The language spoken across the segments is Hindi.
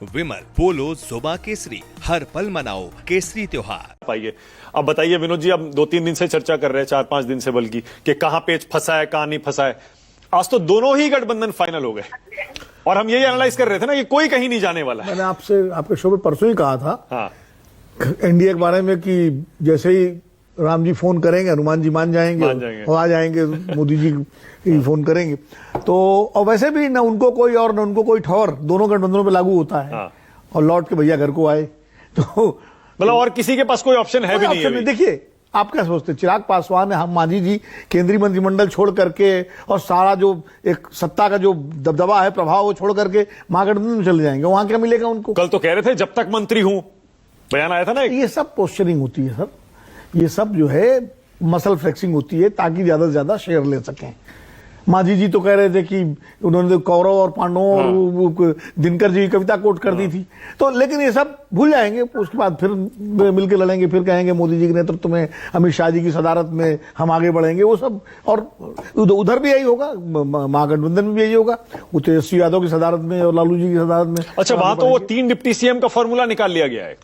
विमल पोलो जुबा केसरी, हर पल मनाओ केसरी त्योहार। पाइए अब बताइए विनोद जी, अब 2-3 दिन से चर्चा कर रहे हैं, 4-5 दिन से बल्कि, कि कहां पेच फंसा है कहां नहीं फंसा है। आज तो दोनों ही गठबंधन फाइनल हो गए और हम यही एनालाइज कर रहे थे ना कि कोई कहीं नहीं जाने वाला है। मैंने आपसे आपके शो में परसों ही कहा था हाँ, एनडीए के बारे में कि जैसे ही राम जी फोन करेंगे हनुमान जी मान जाएंगे और आ जाएंगे, मोदी जी ही फोन करेंगे तो। और वैसे भी ना उनको कोई और ना उनको कोई ठौर, दोनों गठबंधनों पे लागू होता है। हाँ। और लौट के भैया घर को आए तो मतलब और किसी के पास कोई ऑप्शन है भी नहीं है। देखिए आप क्या सोचते, चिराग पासवान हम मांझी जी केंद्रीय मंत्रिमंडल छोड़ करके और सारा जो एक सत्ता का जो दबदबा है, प्रभाव, वो छोड़ करके महागठबंधन में चले जाएंगे, वहां क्या मिलेगा उनको? कल तो कह रहे थे जब तक मंत्री हूं, बयान आया था ना। ये सब पोस्चरिंग होती है सर, ये सब जो है मसल फ्लेक्सिंग होती है ताकि ज्यादा से ज्यादा शेयर ले सकें। मांझी जी तो कह रहे थे कि उन्होंने कौरव और पांडवों और दिनकर जी की कविता कोट कर दी थी तो, लेकिन ये सब भूल जाएंगे। उसके बाद फिर मिलकर लड़ेंगे, फिर कहेंगे मोदी जी के नेतृत्व में, अमित शाह जी की सदारत में हम आगे बढ़ेंगे, वो सब। और उधर भी यही होगा, महागठबंधन में भी यही होगा, वो तेजस्वी यादव की सदारत में और लालू जी की सदारत में। अच्छा, वहां तो वो 3 डिप्टी सीएम का फॉर्मूला निकाल लिया गया है।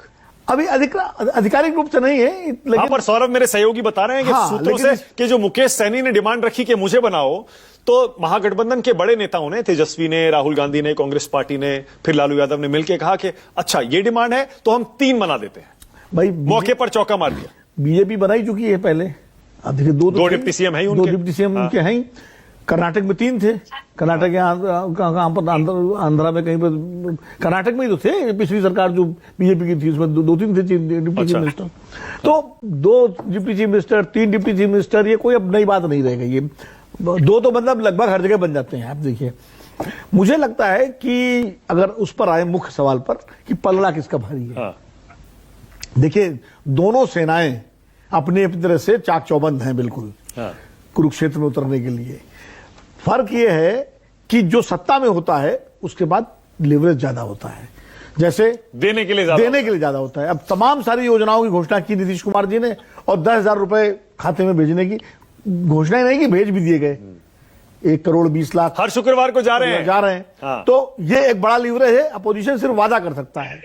अभी आधिकारिक रूप से नहीं है, लेकिन पर सौरभ मेरे सहयोगी बता रहे हैं कि सूत्रों से कि जो मुकेश सैनी ने डिमांड रखी कि मुझे बनाओ, तो महागठबंधन के बड़े नेताओं ने, तेजस्वी ने, राहुल गांधी ने, कांग्रेस पार्टी ने, फिर लालू यादव ने मिलकर कहा कि अच्छा ये डिमांड है तो हम 3 बना देते हैं। भाई मौके पर चौका मार दिया। बीजेपी बनाई चुकी है पहले, अब देखिए दो डिप्टी सीएम है, 2 डिप्टी सीएम उनके हैं। कर्नाटक में 3 थे, कर्नाटक के कहां पर, आंध्रा में कहीं पर, कर्नाटक में ही तो थे। पिछली सरकार जो बीजेपी की थी उसमें 2-3 थे डिप्टी चीफ मिनिस्टर। तो 2 deputy chief minister, 3 deputy chief minister, ये कोई अब नई बात नहीं रहेगी। ये 2 तो मतलब लगभग हर जगह बन जाते हैं। आप देखिए, मुझे लगता है कि अगर उस पर आए मुख्य सवाल पर कि पलड़ा किसका भारी है। देखिए दोनों सेनाएं अपनी तरह से चाक चौबंद हैं बिल्कुल कुरुक्षेत्र में उतरने के लिए। फर्क यह है कि जो सत्ता में होता है उसके बाद लेवरेज ज्यादा होता है, जैसे देने के लिए ज्यादा होता है। अब तमाम सारी योजनाओं की घोषणा की नीतीश कुमार जी ने और 10,000 रुपए खाते में भेजने की घोषणा ही नहीं की, भेज भी दिए गए। 1 करोड़ 20 लाख हर शुक्रवार को जा रहे हैं। हाँ। तो ये एक बड़ा लीवरेज है। अपोजिशन सिर्फ वादा कर सकता है,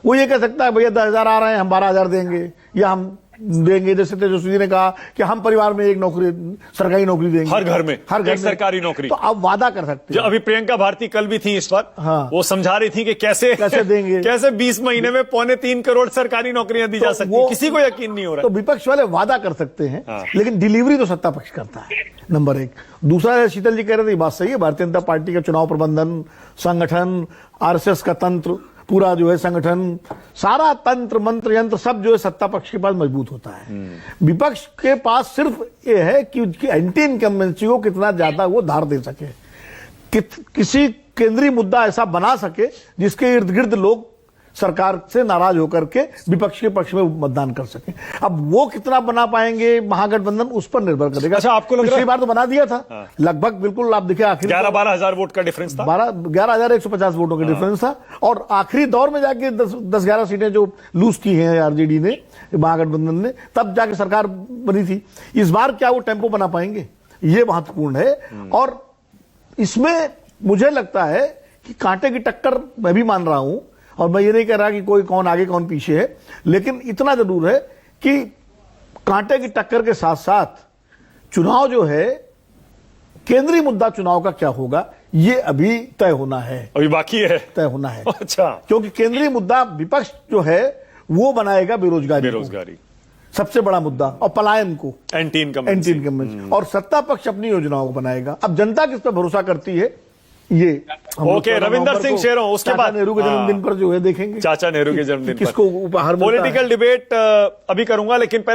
वो ये कह सकता है भैया 10,000 आ रहे हैं, हम 12,000 देंगे या हम देंगे। जैसे तेजस्वी जी ने कहा कि हम परिवार में एक नौकरी, सरकारी नौकरी देंगे, हर घर में सरकारी नौकरी। तो आप वादा कर सकते हैं। अभी प्रियंका भारती कल भी थी इस पर। हाँ। वो समझा रही थी कि कैसे देंगे, कैसे 20 महीने में 2.25 करोड़ सरकारी नौकरियां दी जा सकती, किसी को यकीन नहीं हो रहा। तो विपक्ष वाले वादा कर सकते हैं। हाँ। लेकिन डिलीवरी तो सत्ता पक्ष करता है, नंबर 1। दूसरा, शीतल जी कह रहे थे, बात सही है, भारतीय जनता पार्टी का चुनाव प्रबंधन, संगठन, आरएसएस का तंत्र, पूरा जो है संगठन, सारा तंत्र मंत्र यंत्र सब जो है सत्ता पक्ष के पास मजबूत होता है। विपक्ष के पास सिर्फ ये है कि उसकी एंटी इनकम्बेंसी को कितना ज्यादा वो धार दे सके, किसी केंद्रीय मुद्दा ऐसा बना सके जिसके इर्द गिर्द लोग सरकार से नाराज होकर के विपक्ष के पक्ष में मतदान कर सके। अब वो कितना बना पाएंगे महागठबंधन, उस पर निर्भर करेगा। अच्छा, आपको लग रहा है पिछली बार तो बना दिया था लगभग, बिल्कुल। आप देखिए आखिर 11-12 हजार वोट का डिफरेंस था, 11,150 वोटों का डिफरेंस था। और आखिरी दौर में जाके 10-11 सीटें जो लूज की हैं आरजेडी ने, महागठबंधन ने, तब जाके सरकार बनी थी। इस बार क्या वो टेम्पो बना पाएंगे, ये महत्वपूर्ण है। और इसमें मुझे लगता है कि कांटे की टक्कर मैं भी मान रहा हूं, और मैं ये नहीं कह रहा कि कोई कौन आगे कौन पीछे है, लेकिन इतना जरूर है कि कांटे की टक्कर के साथ साथ चुनाव जो है, केंद्रीय मुद्दा चुनाव का क्या होगा, ये अभी तय होना है, अभी बाकी है, तय होना है। अच्छा, क्योंकि केंद्रीय मुद्दा विपक्ष जो है वो बनाएगा बेरोजगारी, सबसे बड़ा मुद्दा, और पलायन को, एंटी इनकम्बेंसी, और सत्ता पक्ष अपनी योजनाओं को बनाएगा। अब जनता किस पर भरोसा करती है, ये ओके। रविंदर सिंह शेरों, उसके बाद नेहरू के जन्मदिन पर जो है देखेंगे, चाचा नेहरू के जन्मदिन किसको उपहार, पॉलिटिकल डिबेट अभी करूंगा, लेकिन